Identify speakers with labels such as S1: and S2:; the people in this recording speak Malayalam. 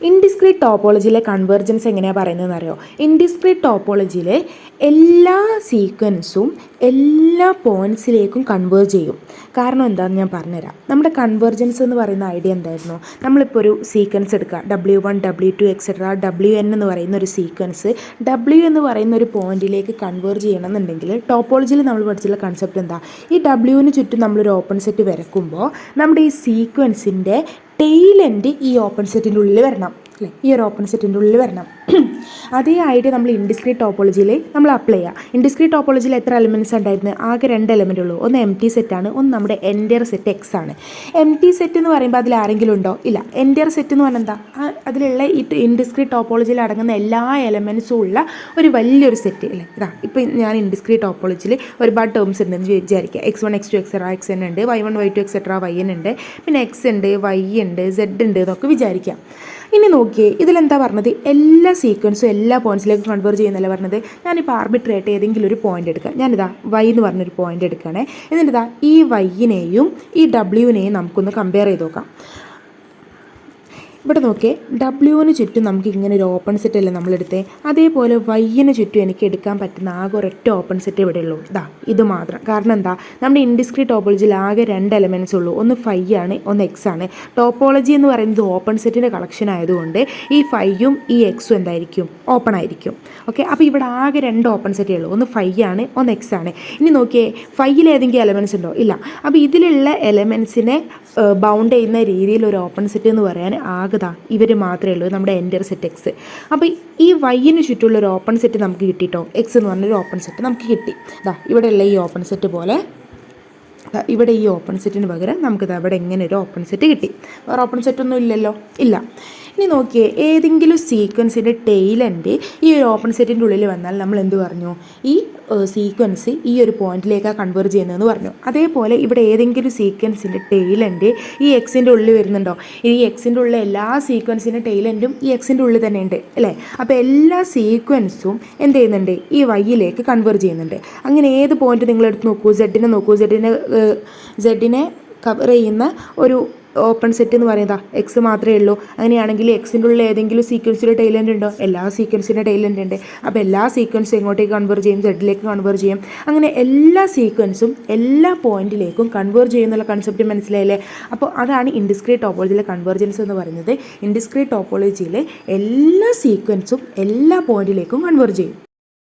S1: ഇൻഡിസ്ക്രീറ്റ് ടോപ്പോളജിയിലെ കൺവേർജൻസ് എങ്ങനെയാണ് പറയുന്നതെന്ന് അറിയോ? ഇൻഡിസ്ക്രീറ്റ് ടോപ്പോളജിയിലെ എല്ലാ സീക്വൻസും എല്ലാ പോയിൻറ്റ്സിലേക്കും കൺവേർജ് ചെയ്യും. കാരണം എന്താണെന്ന് ഞാൻ പറഞ്ഞുതരാം. നമ്മുടെ കൺവേർജൻസ് എന്ന് പറയുന്ന ഐഡിയ എന്തായിരുന്നു? നമ്മളിപ്പോൾ ഒരു സീക്വൻസ് എടുക്കുക, W1 W2 എക്സെട്ര WN എന്ന് പറയുന്ന ഒരു സീക്വൻസ് W എന്ന് പറയുന്ന ഒരു പോയിന്റിലേക്ക് കൺവേർജ് ചെയ്യണമെന്നുണ്ടെങ്കിൽ ടോപ്പോളജിയിൽ നമ്മൾ പഠിച്ചുള്ള കൺസെപ്റ്റ് എന്താ? ഈ Wന് ചുറ്റും നമ്മളൊരു ഓപ്പൺ സെറ്റ് വരക്കുമ്പോൾ നമ്മുടെ ഈ സീക്വൻസിൻ്റെ ടെയിൽ എൻഡ് ഈ ഓപ്പൺ സെറ്റിൻ്റെ ഉള്ളിൽ വരണം അല്ലേ? ഈ ഒരു ഓപ്പൺ സെറ്റിൻ്റെ ഉള്ളിൽ വരണം. അതേ ഐഡിയ നമ്മൾ ഇൻഡിസ്ക്രീറ്റ് ടോപ്പോളജിയിൽ നമ്മൾ അപ്ലൈ ചെയ്യുക. ഇൻഡിസ്ക്രീറ്റ് ടോപ്പോളജിയിൽ എത്ര എലമെൻറ്റ്സ് ഉണ്ടായിരുന്നു? ആകെ 2 എലമെൻ്റ് ഉള്ളൂ. ഒന്ന് എം ടി സെറ്റാണ്, ഒന്ന് നമ്മുടെ എൻറ്റയർ സെറ്റ് എക്സ് ആണ്. എം ടി സെറ്റ് എന്ന് പറയുമ്പോൾ അതിൽ ആരെങ്കിലും ഉണ്ടോ? ഇല്ല. എൻറ്റയർ സെറ്റ് എന്ന് പറഞ്ഞാൽ എന്താ? അതിലുള്ള ഈ ഇൻഡിസ്ക്രീറ്റ് ടോപ്പോളജിയിൽ അടങ്ങുന്ന എല്ലാ എലമെൻറ്റ്സും ഉള്ള ഒരു വലിയൊരു സെറ്റ് അല്ലേ? ഇതാ ഇപ്പോൾ ഞാൻ ഇൻഡിസ്ക്രീറ്റ് ടോപ്പോളജിയിൽ ഒരുപാട് ടേംസ് ഉണ്ടെന്ന് വിചാരിക്കുക. X1 X2 എക്സെട്ര Xn ഉണ്ട്, Y1 Y2 എക്സെട്ര Yn ഉണ്ട്, പിന്നെ X ഉണ്ട്, Y ഉണ്ട്, Z ഉണ്ട് എന്നൊക്കെ വിചാരിക്കാം. ഇനി നോക്കിയേ, ഇതിലെന്താ പറഞ്ഞത്? എല്ലാ സീക്വൻസും എല്ലാ പോയിൻറ്റ്സിലേക്കും കൺവേർജ് ചെയ്യുന്നല്ല പറഞ്ഞത്. ഞാനിപ്പോൾ ആർബിട്രറി ആയിട്ട് ഏതെങ്കിലും ഒരു പോയിൻ്റ് എടുക്കാം. ഞാനിതാ Y എന്ന് പറഞ്ഞൊരു പോയിൻ്റ് എടുക്കുകയാണേ. എന്നിട്ടിതാ ഈ Yനെയും ഈ Wനെയും നമുക്കൊന്ന് കമ്പയർ ചെയ്ത് നോക്കാം. ഇവിടെ നോക്കിയേ, Wന് ചുറ്റും നമുക്ക് ഇങ്ങനെ ഒരു ഓപ്പൺ സെറ്റ് അല്ലേ നമ്മളെടുത്തേ? അതേപോലെ Yന് ചുറ്റും എനിക്ക് എടുക്കാൻ പറ്റുന്ന ആകെ ഒരൊറ്റ ഓപ്പൺ സെറ്റ് ഇവിടെ ഉള്ളൂ. ഇതാ ഇത് മാത്രം. കാരണം എന്താ? നമ്മുടെ ഇൻഡിസ്ക്രീറ്റ് ടോപ്പോളജിയിൽ ആകെ 2 എലമെൻറ്റ്സ് ഉള്ളൂ. ഒന്ന് ആണ്, ഒന്ന് X ആണ്. ടോപ്പോളജി എന്ന് പറയുന്നത് ഓപ്പൺ സെറ്റിൻ്റെ കളക്ഷൻ ആയതുകൊണ്ട് ഈ ഫൈയും ഈ എക്സും എന്തായിരിക്കും? ഓപ്പൺ ആയിരിക്കും. ഓക്കെ, അപ്പോൾ ഇവിടെ ആകെ 2 ഓപ്പൺ സെറ്റേ ഉള്ളൂ. ഒന്ന് ആണ്, ഒന്ന് X ആണ്. ഇനി നോക്കിയേ, ഫൈയിൽ ഏതെങ്കിലും എലമെൻറ്റ്സ് ഉണ്ടോ? ഇല്ല. അപ്പോൾ ഇതിലുള്ള എലമെൻറ്റ്സിനെ ബൗണ്ട് ചെയ്യുന്ന രീതിയിൽ ഒരു ഓപ്പൺ സെറ്റ് എന്ന് പറയാൻ ഇവർ മാത്രമേ ഉള്ളൂ, നമ്മുടെ എൻറ്റയർ സെറ്റ് എക്സ്. അപ്പോൾ ഈ Yന് ചുറ്റുമുള്ള ഒരു ഓപ്പൺ സെറ്റ് നമുക്ക് കിട്ടിയിട്ടോ. X എന്ന് പറഞ്ഞൊരു ഓപ്പൺ സെറ്റ് നമുക്ക് കിട്ടി. ഇതാ ഇവിടെയുള്ള ഈ ഓപ്പൺ സെറ്റ് പോലെ ഇവിടെ ഈ ഓപ്പൺ സെറ്റിന് പകരം നമുക്കിത് അവിടെ എങ്ങനെ ഒരു ഓപ്പൺ സെറ്റ് കിട്ടി. വേറെ ഓപ്പൺ സെറ്റൊന്നും ഇല്ലല്ലോ? ഇല്ല. ഇനി നോക്കിയേ, ഏതെങ്കിലും സീക്വൻസിൻ്റെ ടെയിൽ എൻഡ് ഈ ഒരു ഓപ്പൺ സെറ്റിൻ്റെ ഉള്ളിൽ വന്നാൽ നമ്മൾ എന്ത് പറഞ്ഞു? ഈ സീക്വൻസ് ഈ ഒരു പോയിന്റിലേക്കാണ് കൺവേർജ് ചെയ്യുന്നതെന്ന് പറഞ്ഞു. അതേപോലെ ഇവിടെ ഏതെങ്കിലും സീക്വൻസിൻ്റെ ടെയിൽ എൻഡ് ഈ എക്സിൻ്റെ ഉള്ളിൽ വരുന്നുണ്ടോ? ഈ എക്സിൻ്റെ ഉള്ളിൽ എല്ലാ സീക്വൻസിൻ്റെ ടെയിൽ എൻഡും ഈ എക്സിൻ്റെ ഉള്ളിൽ തന്നെ ഉണ്ട് അല്ലേ? അപ്പോൾ എല്ലാ സീക്വൻസും എന്ത് ചെയ്യുന്നുണ്ട്? ഈ Yയിലേക്ക് കൺവേർജ് ചെയ്യുന്നുണ്ട്. അങ്ങനെ ഏത് പോയിന്റ് നിങ്ങളെടുത്ത് നോക്കൂ, സെഡിനെ നോക്കൂ. സെഡിനെ കവർ ചെയ്യുന്ന ഒരു ഓപ്പൺ സെറ്റ് എന്ന് പറയുന്നത് എക്സ് മാത്രമേ ഉള്ളൂ. അങ്ങനെയാണെങ്കിൽ എക്സിൻ്റെ ഉള്ളിൽ ഏതെങ്കിലും സീക്വൻസിൻ്റെ ടൈലൻഡ് ഉണ്ടോ? എല്ലാ സീക്വൻസിൻ്റെ ടൈലൻഡ് ഉണ്ട്. അപ്പോൾ എല്ലാ സീക്വൻസും എങ്ങോട്ടേക്ക് കൺവേർജ് ചെയ്യും? സെഡിലേക്ക് കൺവേർജ് ചെയ്യും. അങ്ങനെ എല്ലാ സീക്വൻസും എല്ലാ പോയിന്റിലേക്കും കൺവേർജ് ചെയ്യുന്നുള്ള കൺസെപ്റ്റ് മനസ്സിലായില്ലേ? അപ്പോൾ അതാണ് ഇൻഡിസ്ക്രീറ്റ് ടോപ്പോളജിയിലെ കൺവേർജൻസ് എന്ന് പറയുന്നത്. ഇൻഡിസ്ക്രീറ്റ് ടോപ്പോളജിയിലെ എല്ലാ സീക്വൻസും എല്ലാ പോയിന്റിലേക്കും കൺവേർജ് ചെയ്യും.